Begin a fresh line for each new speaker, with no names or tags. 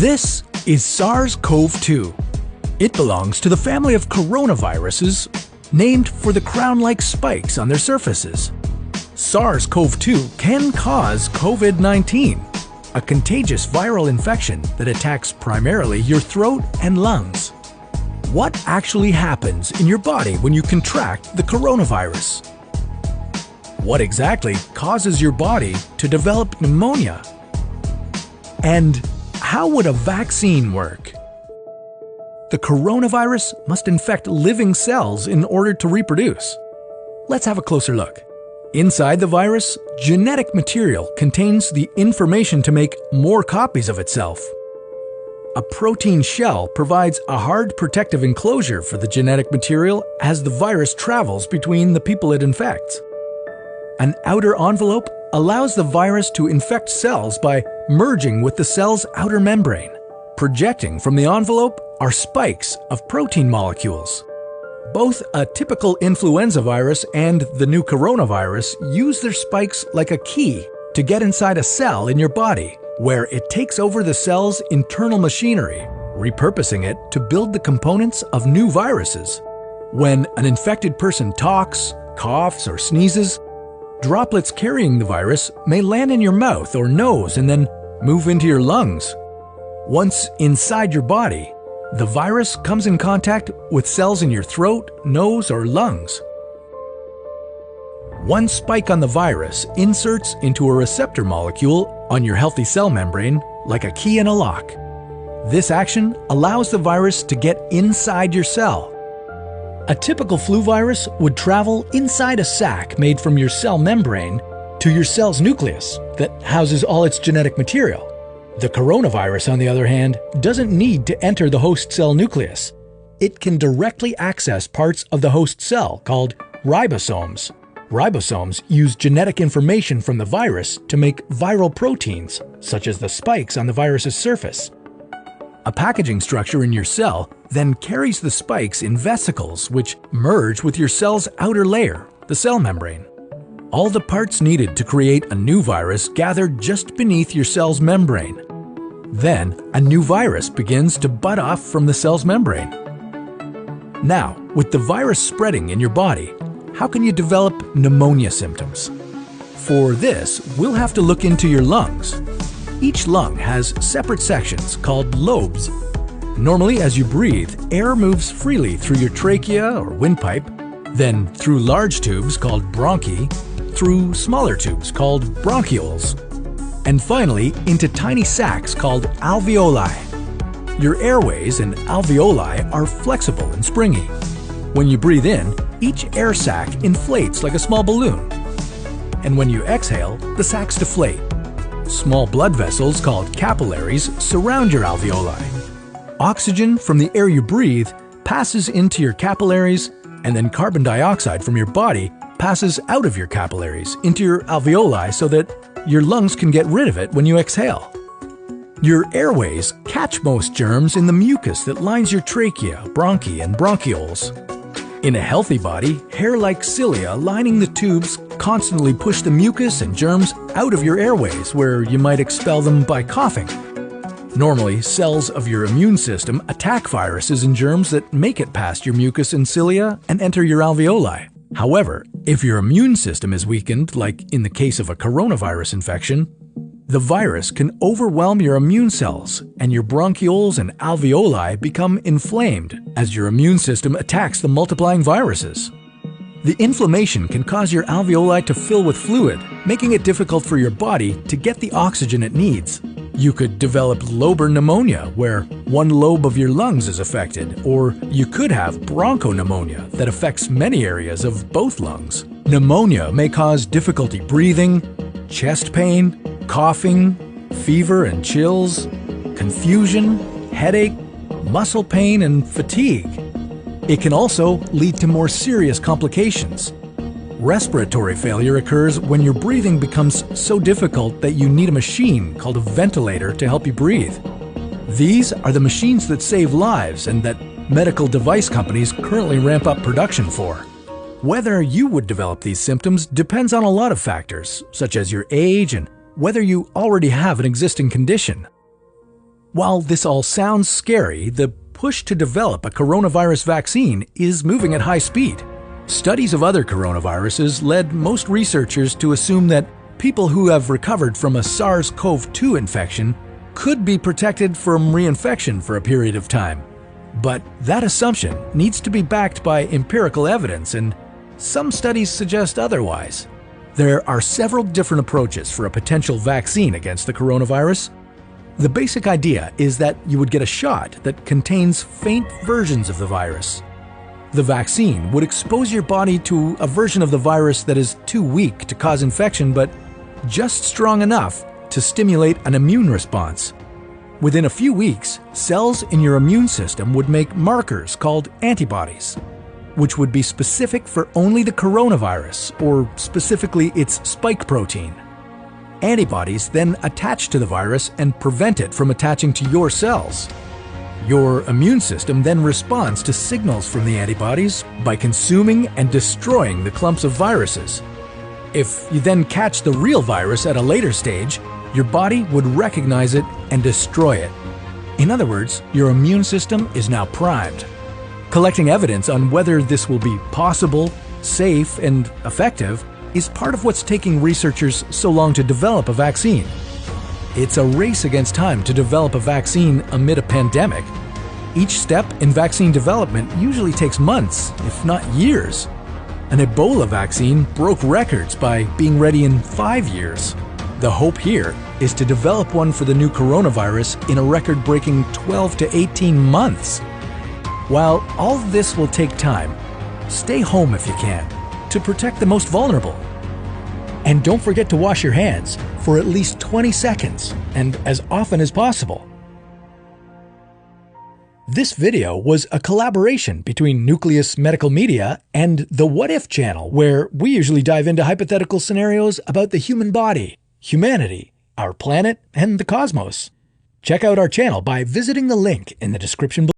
This is SARS-CoV-2. It belongs to the family of coronaviruses named for the crown-like spikes on their surfaces. SARS-CoV-2 can cause COVID-19, a contagious viral infection that attacks primarily your throat and lungs. What actually happens in your body when you contract the coronavirus? What exactly causes your body to develop pneumonia? And how would a vaccine work? The coronavirus must infect living cells in order to reproduce. Let's have a closer look. Inside the virus, genetic material contains the information to make more copies of itself. A protein shell provides a hard protective enclosure for the genetic material as the virus travels between the people it infects. An outer envelope allows the virus to infect cells by merging with the cell's outer membrane. Projecting from the envelope are spikes of protein molecules. Both a typical influenza virus and the new coronavirus use their spikes like a key to get inside a cell in your body, where it takes over the cell's internal machinery, repurposing it to build the components of new viruses. When an infected person talks, coughs, or sneezes, droplets carrying the virus may land in your mouth or nose and then move into your lungs. Once inside your body, the virus comes in contact with cells in your throat, nose, or lungs. One spike on the virus inserts into a receptor molecule on your healthy cell membrane like a key in a lock. This action allows the virus to get inside your cell. A typical flu virus would travel inside a sac made from your cell membrane to your cell's nucleus that houses all its genetic material. The coronavirus, on the other hand, doesn't need to enter the host cell nucleus. It can directly access parts of the host cell called ribosomes. Ribosomes use genetic information from the virus to make viral proteins, such as the spikes on the virus's surface. A packaging structure in your cell then carries the spikes in vesicles which merge with your cell's outer layer, the cell membrane. All the parts needed to create a new virus gather just beneath your cell's membrane. Then, a new virus begins to bud off from the cell's membrane. Now, with the virus spreading in your body, how can you develop pneumonia symptoms? For this, we'll have to look into your lungs. Each lung has separate sections called lobes. Normally, as you breathe, air moves freely through your trachea or windpipe, then through large tubes called bronchi, through smaller tubes called bronchioles, and finally into tiny sacs called alveoli. Your airways and alveoli are flexible and springy. When you breathe in, each air sac inflates like a small balloon. And when you exhale, the sacs deflate. Small blood vessels called capillaries surround your alveoli. Oxygen from the air you breathe passes into your capillaries, and then carbon dioxide from your body passes out of your capillaries into your alveoli so that your lungs can get rid of it when you exhale. Your airways catch most germs in the mucus that lines your trachea, bronchi, and bronchioles. In a healthy body, hair-like cilia lining the tubes constantly push the mucus and germs out of your airways, where you might expel them by coughing. Normally, cells of your immune system attack viruses and germs that make it past your mucus and cilia and enter your alveoli. However, if your immune system is weakened, like in the case of a coronavirus infection, the virus can overwhelm your immune cells, and your bronchioles and alveoli become inflamed as your immune system attacks the multiplying viruses. The inflammation can cause your alveoli to fill with fluid, making it difficult for your body to get the oxygen it needs. You could develop lobar pneumonia, where one lobe of your lungs is affected, or you could have bronchopneumonia that affects many areas of both lungs. Pneumonia may cause difficulty breathing, chest pain, coughing, fever and chills, confusion, headache, muscle pain, and fatigue. It can also lead to more serious complications. Respiratory failure occurs when your breathing becomes so difficult that you need a machine called a ventilator to help you breathe. These are the machines that save lives and that medical device companies currently ramp up production for. Whether you would develop these symptoms depends on a lot of factors, such as your age and whether you already have an existing condition. While this all sounds scary, the push to develop a coronavirus vaccine is moving at high speed. Studies of other coronaviruses led most researchers to assume that people who have recovered from a SARS-CoV-2 infection could be protected from reinfection for a period of time. But that assumption needs to be backed by empirical evidence, and some studies suggest otherwise. There are several different approaches for a potential vaccine against the coronavirus. The basic idea is that you would get a shot that contains faint versions of the virus. The vaccine would expose your body to a version of the virus that is too weak to cause infection, but just strong enough to stimulate an immune response. Within a few weeks, cells in your immune system would make markers called antibodies, which would be specific for only the coronavirus, or specifically its spike protein. Antibodies then attach to the virus and prevent it from attaching to your cells. Your immune system then responds to signals from the antibodies by consuming and destroying the clumps of viruses. If you then catch the real virus at a later stage, your body would recognize it and destroy it. In other words, your immune system is now primed. Collecting evidence on whether this will be possible, safe, and effective is part of what's taking researchers so long to develop a vaccine. It's a race against time to develop a vaccine amid a pandemic. Each step in vaccine development usually takes months, if not years. An Ebola vaccine broke records by being ready in 5 years. The hope here is to develop one for the new coronavirus in a record-breaking 12 to 18 months. While all this will take time, stay home if you can, to protect the most vulnerable. And don't forget to wash your hands for at least 20 seconds and as often as possible. This video was a collaboration between Nucleus Medical Media and the What If channel, where we usually dive into hypothetical scenarios about the human body, humanity, our planet, and the cosmos. Check out our channel by visiting the link in the description below.